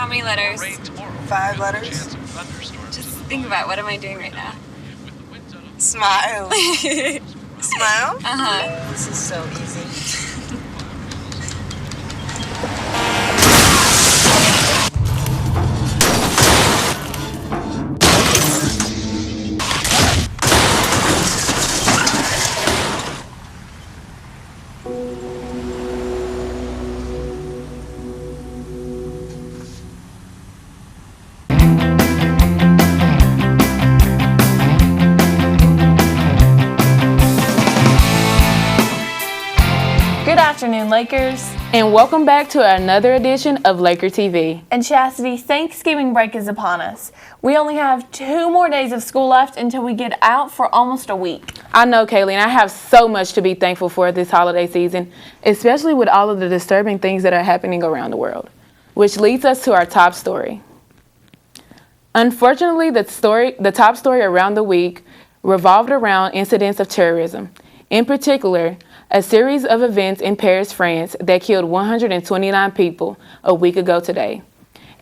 How many letters? 5 letters. Just think about, what am I doing right now? Smile. Smile? Uh-huh. This is so easy. Good afternoon, Lakers. And welcome back to another edition of Laker TV. And Chastity, Thanksgiving break is upon us. We only have 2 more days of school left until we get out for almost a week. I know, Kaylee, and I have so much to be thankful for this holiday season, especially with all of the disturbing things that are happening around the world, which leads us to our top story. Unfortunately, the top story around the week revolved around incidents of terrorism. In particular, a series of events in Paris, France that killed 129 people a week ago today.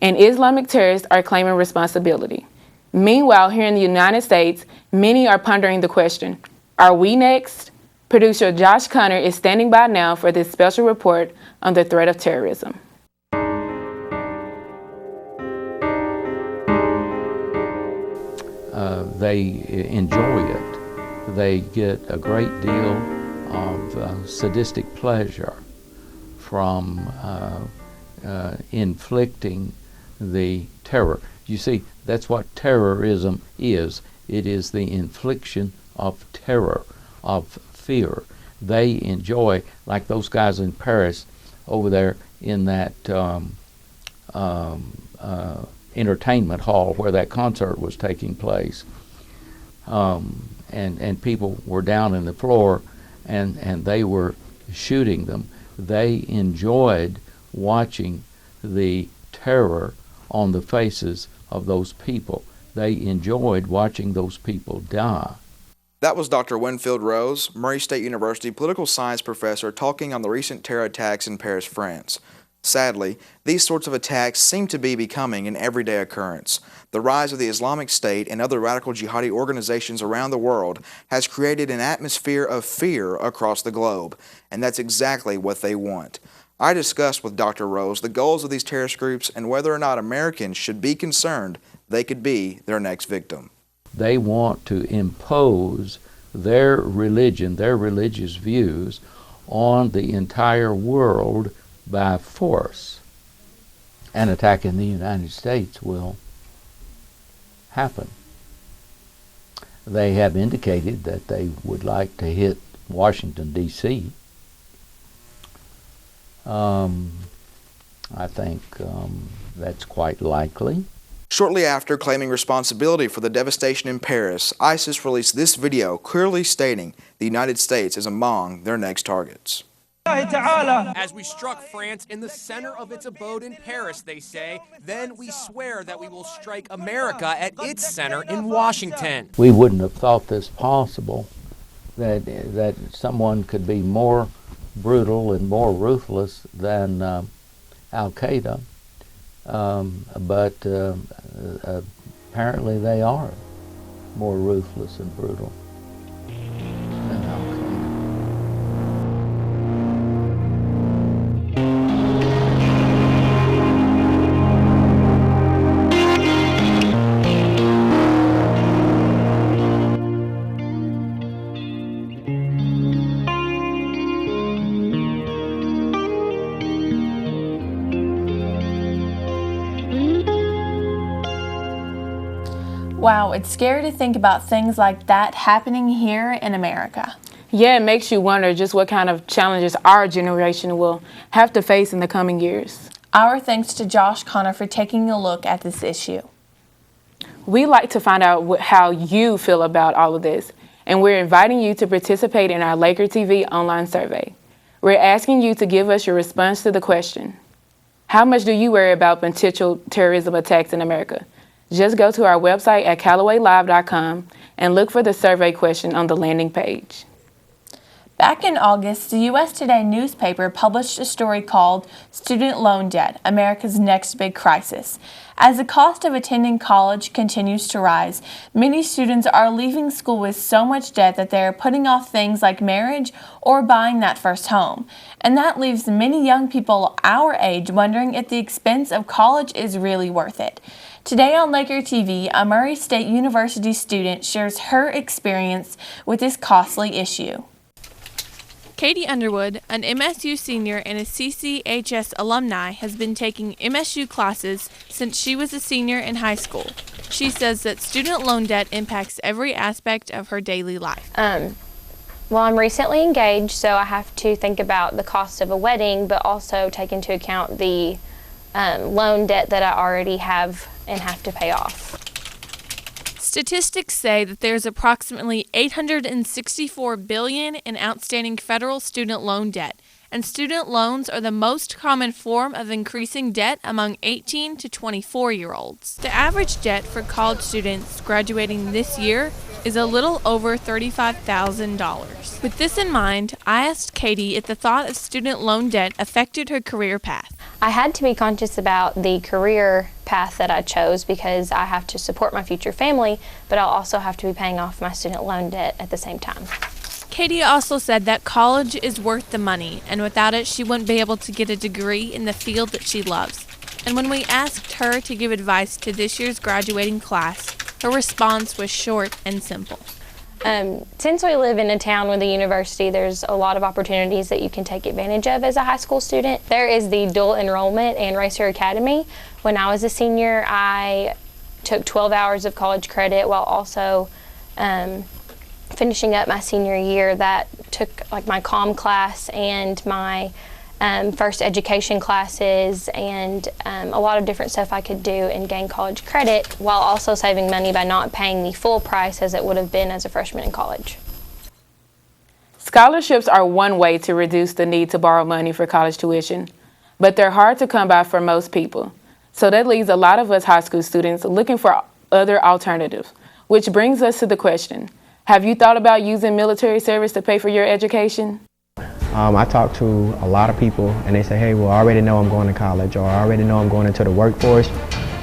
And Islamic terrorists are claiming responsibility. Meanwhile, here in the United States, many are pondering the question, are we next? Producer Josh Connor is standing by now for this special report on the threat of terrorism. They enjoy it. They get a great deal of sadistic pleasure from inflicting the terror. You see, that's what terrorism is. It is the infliction of terror, of fear. They enjoy, like those guys in Paris over there in that entertainment hall where that concert was taking place. And people were down in the floor and they were shooting them. They enjoyed watching the terror on the faces of those people. They enjoyed watching those people die. That was Dr. Winfield Rose, Murray State University political science professor, talking on the recent terror attacks in Paris, France. Sadly, these sorts of attacks seem to be becoming an everyday occurrence. The rise of the Islamic State and other radical jihadi organizations around the world has created an atmosphere of fear across the globe, and that's exactly what they want. I discussed with Dr. Rose the goals of these terrorist groups and whether or not Americans should be concerned they could be their next victim. They want to impose their religion, their religious views on the entire world by force. An attack in the United States will happen. They have indicated that they would like to hit Washington, D.C. I think that's quite likely. Shortly after claiming responsibility for the devastation in Paris, ISIS released this video clearly stating the United States is among their next targets. As we struck France in the center of its abode in Paris, they say, then we swear that we will strike America at its center in Washington. We wouldn't have thought this possible, that someone could be more brutal and more ruthless than Al-Qaeda, but apparently they are more ruthless and brutal than Al-Qaeda. Wow, it's scary to think about things like that happening here in America. Yeah, it makes you wonder just what kind of challenges our generation will have to face in the coming years. Our thanks to Josh Connor for taking a look at this issue. We like to find out how you feel about all of this, and we're inviting you to participate in our Laker TV online survey. We're asking you to give us your response to the question, how much do you worry about potential terrorism attacks in America? Just go to our website at CallowayLive.com and look for the survey question on the landing page. Back in August, the U.S. Today newspaper published a story called Student Loan Debt, America's Next Big Crisis. As the cost of attending college continues to rise, many students are leaving school with so much debt that they are putting off things like marriage or buying that first home. And that leaves many young people our age wondering if the expense of college is really worth it. Today on Laker TV, a Murray State University student shares her experience with this costly issue. Katie Underwood, an MSU senior and a CCHS alumni, has been taking MSU classes since she was a senior in high school. She says that student loan debt impacts every aspect of her daily life. Well, I'm recently engaged, so I have to think about the cost of a wedding, but also take into account the loan debt that I already have and have to pay off. Statistics say that there's approximately $864 billion in outstanding federal student loan debt, and student loans are the most common form of increasing debt among 18 to 24-year-olds. The average debt for college students graduating this year is a little over $35,000. With this in mind, I asked Katie if the thought of student loan debt affected her career path. I had to be conscious about the career path that I chose because I have to support my future family, but I'll also have to be paying off my student loan debt at the same time. Katie also said that college is worth the money, and without it, she wouldn't be able to get a degree in the field that she loves. And when we asked her to give advice to this year's graduating class, her response was short and simple. Since we live in a town with a university, there's a lot of opportunities that you can take advantage of as a high school student. There is the dual enrollment and Racer Academy. When I was a senior, I took 12 hours of college credit while also finishing up my senior year. That took like my comm class and my first education classes and a lot of different stuff I could do and gain college credit while also saving money by not paying the full price as it would have been as a freshman in college. Scholarships are one way to reduce the need to borrow money for college tuition, but they're hard to come by for most people. So that leaves a lot of us high school students looking for other alternatives, which brings us to the question, have you thought about using military service to pay for your education? I talk to a lot of people and they say, hey, well, I already know I'm going to college, or I already know I'm going into the workforce.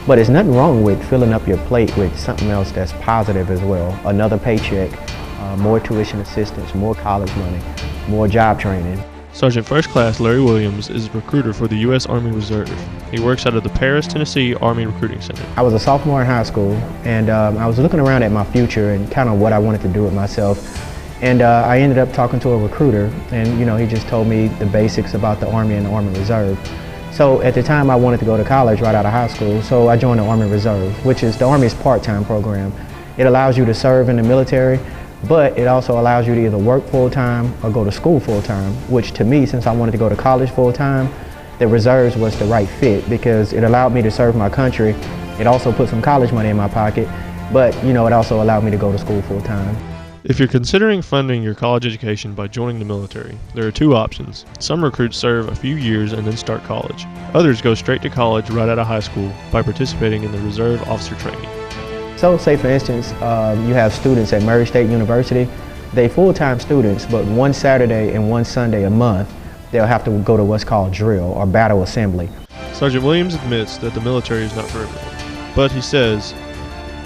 But there's nothing wrong with filling up your plate with something else that's positive as well. Another paycheck, more tuition assistance, more college money, more job training. Sergeant First Class Larry Williams is a recruiter for the U.S. Army Reserve. He works out of the Paris, Tennessee Army Recruiting Center. I was a sophomore in high school, and I was looking around at my future and kind of what I wanted to do with myself. And I ended up talking to a recruiter, and he just told me the basics about the Army and the Army Reserve. So at the time I wanted to go to college right out of high school, so I joined the Army Reserve, which is the Army's part-time program. It allows you to serve in the military, but it also allows you to either work full-time or go to school full-time, which to me, since I wanted to go to college full-time, the Reserves was the right fit because it allowed me to serve my country. It also put some college money in my pocket, but it also allowed me to go to school full-time. If you're considering funding your college education by joining the military, there are two options. Some recruits serve a few years and then start college. Others go straight to college right out of high school by participating in the Reserve Officer Training. So say for instance, you have students at Murray State University. They're full-time students, but one Saturday and one Sunday a month, they'll have to go to what's called drill or battle assembly. Sergeant Williams admits that the military is not for everyone, but he says,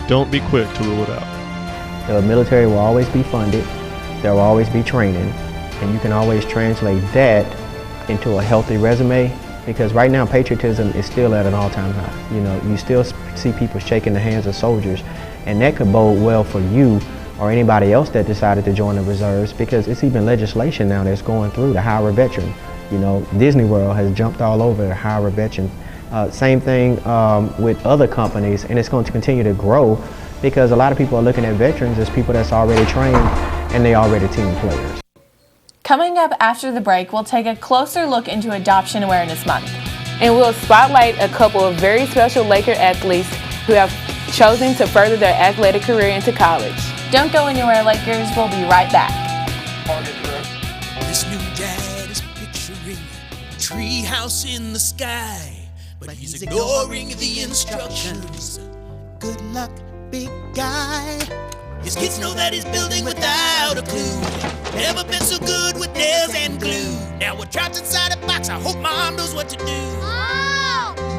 don't be quick to rule it out. The military will always be funded, there will always be training, and you can always translate that into a healthy resume, because right now patriotism is still at an all-time high. You still see people shaking the hands of soldiers, and that could bode well for you or anybody else that decided to join the reserves, because it's even legislation now that's going through to hire a veteran. Disney World has jumped all over to hire a veteran. Same thing with other companies, and it's going to continue to grow because a lot of people are looking at veterans as people that's already trained and they already team players. Coming up after the break, we'll take a closer look into Adoption Awareness Month. And we'll spotlight a couple of very special Laker athletes who have chosen to further their athletic career into college. Don't go anywhere, Lakers. We'll be right back. This new dad is picturing a tree house in the sky, but he's ignoring the instructions. Good luck, big guy. His kids know that he's building without a clue. Never been so good with nails and glue. Now we're trapped inside a box. I hope mom knows what to do.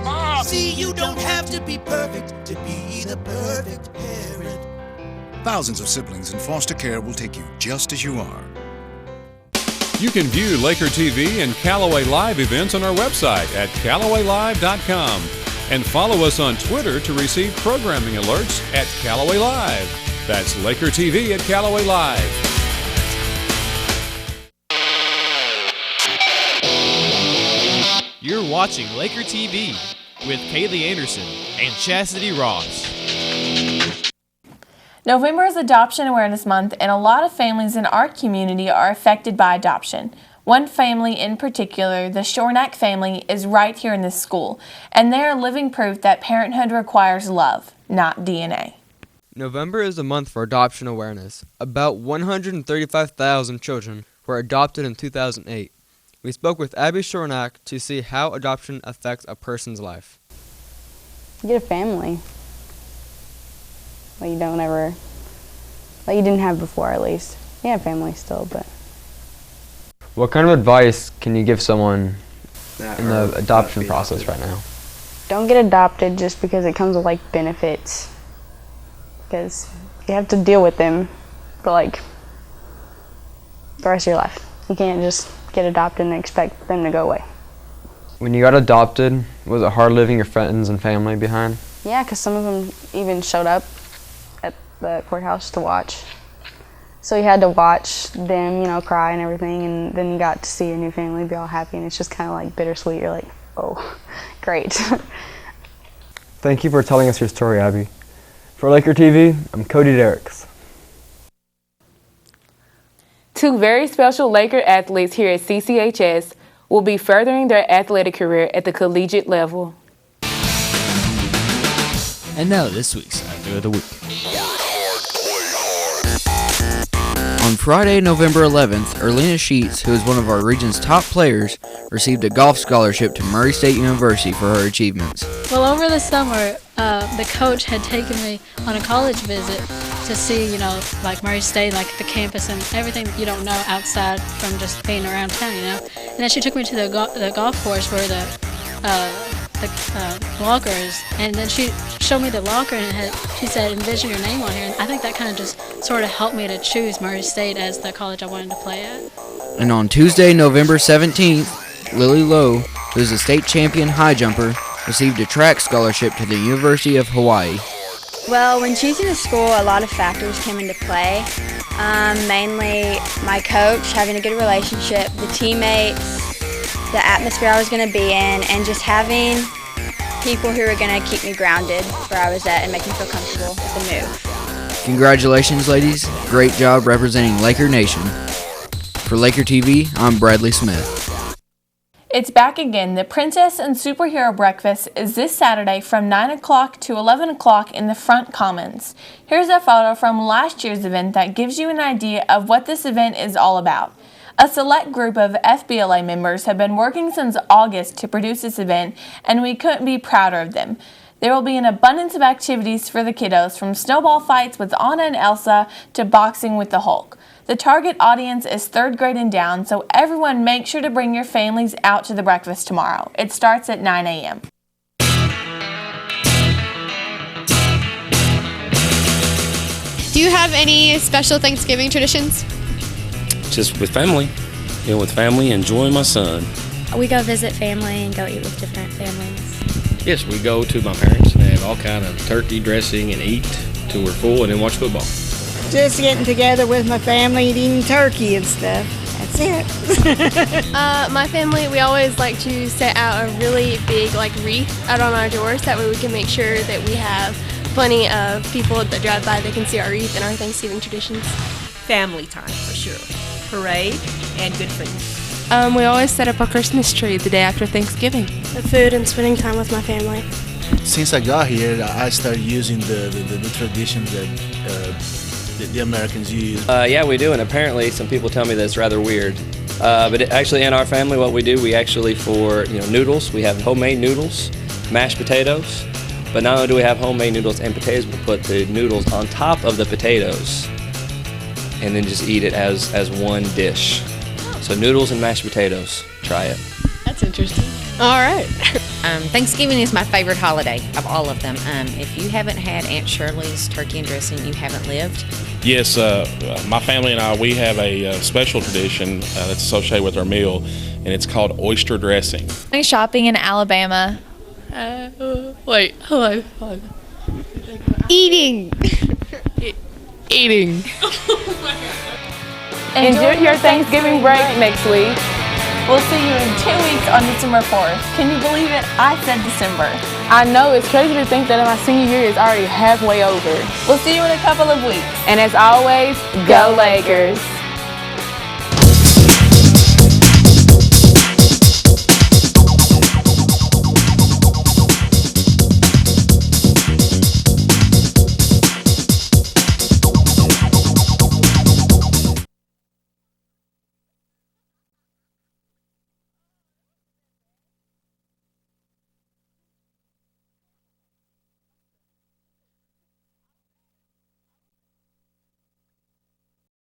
Mom! See, you don't have to be perfect to be the perfect parent. Thousands of siblings in foster care will take you just as you are. You can view Laker TV and Calloway Live events on our website at CallowayLive.com and follow us on Twitter to receive programming alerts at Calloway Live. That's Laker TV at Calloway Live. You're watching Laker TV with Kaylee Anderson and Chastity Ross. November is Adoption Awareness Month, and a lot of families in our community are affected by adoption. One family in particular, the Shornack family, is right here in this school, and they're living proof that parenthood requires love, not DNA. November is a month for adoption awareness. About 135,000 children were adopted in 2008. We spoke with Abby Shornack to see how adoption affects a person's life. You get a family. You didn't have before, at least. You have family still, but. What kind of advice can you give someone in the adoption process right now? Don't get adopted just because it comes with benefits, because you have to deal with them for the rest of your life. You can't just get adopted and expect them to go away. When you got adopted, was it hard leaving your friends and family behind? Yeah, because some of them even showed up at the courthouse to watch. So you had to watch them, cry and everything, and then you got to see your new family be all happy, and it's just kind of bittersweet. You're like, oh, great. Thank you for telling us your story, Abby. For Laker TV, I'm Cody Derricks. Two very special Laker athletes here at CCHS will be furthering their athletic career at the collegiate level. And now this week's Actor of the Week. On Friday, November 11th, Erlina Sheets, who is one of our region's top players, received a golf scholarship to Murray State University for her achievements. Well, over the summer, the coach had taken me on a college visit to see, Murray State, the campus and everything that you don't know outside from just being around town, And then she took me to the golf course where the locker is, and then she showed me the locker, and she said, envision your name on here, and I think that kind of just sort of helped me to choose Murray State as the college I wanted to play at. And on Tuesday, November 17th, Lily Lowe, who is a state champion high jumper, received a track scholarship to the University of Hawaii. Well, when choosing a school, a lot of factors came into play. Mainly my coach, having a good relationship, the teammates, the atmosphere I was going to be in, and just having people who were going to keep me grounded where I was at and make me feel comfortable with the move. Congratulations, ladies. Great job representing Laker Nation. For Laker TV, I'm Bradley Smith. It's back again. The Princess and Superhero Breakfast is this Saturday from 9 o'clock to 11 o'clock in the Front Commons. Here's a photo from last year's event that gives you an idea of what this event is all about. A select group of FBLA members have been working since August to produce this event, and we couldn't be prouder of them. There will be an abundance of activities for the kiddos, from snowball fights with Anna and Elsa to boxing with the Hulk. The target audience is 3rd grade and down, so everyone make sure to bring your families out to the breakfast tomorrow. It starts at 9 a.m. Do you have any special Thanksgiving traditions? Just with family, with family, enjoying my son. We go visit family and go eat with different families. Yes, we go to my parents and have all kind of turkey dressing and eat till we're full, and then watch football. Just getting together with my family and eating turkey and stuff. That's it. My family, we always like to set out a really big wreath out on our doors. That way we can make sure that we have plenty of people that drive by that can see our wreath and our Thanksgiving traditions. Family time for sure. Parade and good food. We always set up a Christmas tree the day after Thanksgiving. The food and spending time with my family. Since I got here, I started using the traditions that the Americans use. Yeah, we do, and apparently some people tell me that it's rather weird. But actually, in our family, what we do, we actually, for noodles, we have homemade noodles, mashed potatoes, But not only do we have homemade noodles and potatoes, we'll put the noodles on top of the potatoes and then just eat it as one dish. So noodles and mashed potatoes. Try it. That's interesting. All right. Thanksgiving is my favorite holiday of all of them. If you haven't had Aunt Shirley's turkey and dressing, you haven't lived. Yes, my family and I, we have a special tradition that's associated with our meal, and it's called oyster dressing. Shopping in Alabama. Wait, hold on. Eating. Eating. Enjoy your Thanksgiving break next week. We'll see you in 2 weeks on December 4th. Can you believe it? I said December. I know, it's crazy to think that my senior year is already halfway over. We'll see you in a couple of weeks. And as always, go Lakers!